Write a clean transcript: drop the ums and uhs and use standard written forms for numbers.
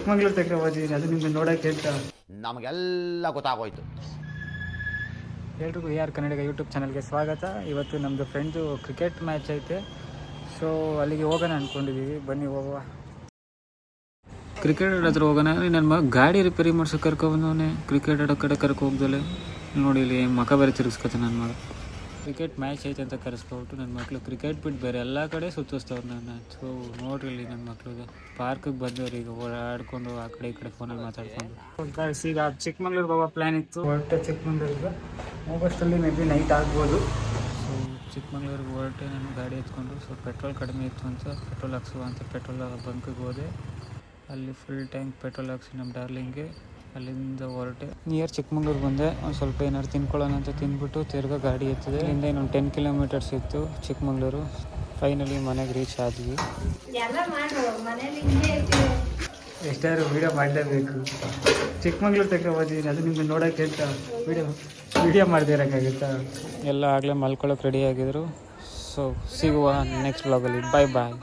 ಚಿಕ್ಕಮಂಗ್ಳೂರು ತನಕ ಹೋಗಿದ್ದೀನಿ, ಅದು ನಿಮ್ಗೆ ನೋಡೋಕ್ಕೆ ಅಂತ ನಮಗೆಲ್ಲ ಗೊತ್ತಾಗೋಯ್ತು. ಎಲ್ರಿಗೂ AR ಕನ್ನಡಿಗ ಯೂಟ್ಯೂಬ್ ಚಾನಲ್ಗೆ ಸ್ವಾಗತ. ಇವತ್ತು ನಮ್ಮದು ಫ್ರೆಂಡ್ದು ಕ್ರಿಕೆಟ್ ಮ್ಯಾಚ್ ಐತೆ, ಸೊ ಅಲ್ಲಿಗೆ ಹೋಗೋಣ ಅಂದ್ಕೊಂಡಿದ್ದೀವಿ. ಬನ್ನಿ ಹೋಗುವ. ಕ್ರಿಕೆಟ್ ಆಡೋದ್ರ ಹೋಗೋಣ. ನನ್ನ ಮಗ ಗಾಡಿ ರಿಪೇರಿ ಮಾಡ್ಸೋಕೆ ಕರ್ಕೊಬಂದವನೇ, ಕ್ರಿಕೆಟ್ ಆಡೋ ಕಡೆ ಕರ್ಕೊ ಹೋಗ್ದಲೆ. ನೋಡಿ ಇಲ್ಲಿ ಮಕ ಬೇರೆ ತಿರುಗಿಸ್ಕೊತಾನೆ ನನ್ನ ಮಗ. ಕ್ರಿಕೆಟ್ ಮ್ಯಾಚ್ ಐತೆ ಅಂತ ಕರೆಸ್ಕೊಬಿಟ್ಟು ನನ್ನ ಮಕ್ಕಳು ಕ್ರಿಕೆಟ್ ಬಿಟ್ಟು ಬೇರೆ ಎಲ್ಲ ಕಡೆ ಸುತ್ತಿಸ್ತವ್ರು ನನ್ನ. ಸೊ ನೋಡ್ರಿ ಇಲ್ಲಿ ನನ್ನ ಮಕ್ಳಿಗೆ ಪಾರ್ಕಿಗೆ ಬಂದವ್ರು, ಈಗ ಓಡಾಡ್ಕೊಂಡು ಆ ಕಡೆ ಈ ಕಡೆ ಫೋನಲ್ಲಿ ಮಾತಾಡ್ಕೊಂಡು. ಈಗ ಚಿಕ್ಕಮಂಗ್ಳೂರಿಗೆ ಹೋಗೋ ಪ್ಲ್ಯಾನ್ ಇತ್ತು. ಹೊರಟೆ ಚಿಕ್ಕಮಂಗ್ಳೂರಿಗೆ ಹೋಗೋಷ್ಟರಲ್ಲಿ ಮೇ ಬಿ ನೈಟ್ ಆಗ್ಬೋದು. ಸೊ ಚಿಕ್ಕಮಂಗ್ಳೂರಿಗೆ ಹೊರಟೆ ನಾನು ಗಾಡಿ ಎತ್ಕೊಂಡು. ಸೊ ಪೆಟ್ರೋಲ್ ಕಡಿಮೆ ಇತ್ತು ಅಂತ ಪೆಟ್ರೋಲ್ ಹಾಕ್ಸುವ ಅಂತ ಪೆಟ್ರೋಲ್ ಬಂಕಿಗೆ ಹೋದೆ. ಅಲ್ಲಿ ಫುಲ್ ಟ್ಯಾಂಕ್ ಪೆಟ್ರೋಲ್ ಹಾಕ್ಸಿ ನಮ್ಮ ಡಾರ್ಲಿಂಗ್ಗೆ ಅಲ್ಲಿಂದ ಹೊರಟೆ. ನಿಯರ್ ಚಿಕ್ಕಮಂಗ್ಳೂರು ಬಂದೆ. ಒಂದು ಸ್ವಲ್ಪ ಏನಾದ್ರು ತಿನ್ಕೊಳ್ಳೋಣ ಅಂತ ತಿಂದ್ಬಿಟ್ಟು ತಿರ್ಗಾ ಗಾಡಿ ಎತ್ತಿದೆ. ಇಲ್ಲಿಂದ ಇನ್ನೊಂದು 10 ಕಿಲೋಮೀಟರ್ಸ್ ಇತ್ತು ಚಿಕ್ಕಮಂಗ್ಳೂರು. ಫೈನಲಿ ಮನೆಗೆ ರೀಚ್ ಆದ್ವಿ. ಎಷ್ಟಾದ್ರು ವೀಡಿಯೋ ಮಾಡಲೇಬೇಕು. ಚಿಕ್ಕಮಂಗ್ಳೂರು ತನಕ ಹೋಗಿದ್ದೀನಿ, ಅದು ನಿಮ್ಗೆ ನೋಡೋಕ್ಕೆ ಅಂತ ವೀಡಿಯೋ ಮಾಡ್ದಿರೋಕ್ಕಾಗುತ್ತಾ? ಎಲ್ಲ ಆಗಲೇ ಮಲ್ಕೊಳ್ಳೋಕೆ ರೆಡಿ ಆಗಿದ್ರು. ಸೊ ಸಿಗುವ ನೆಕ್ಸ್ಟ್ ವ್ಲಾಗಲ್ಲಿ. ಬಾಯ್ ಬಾಯ್.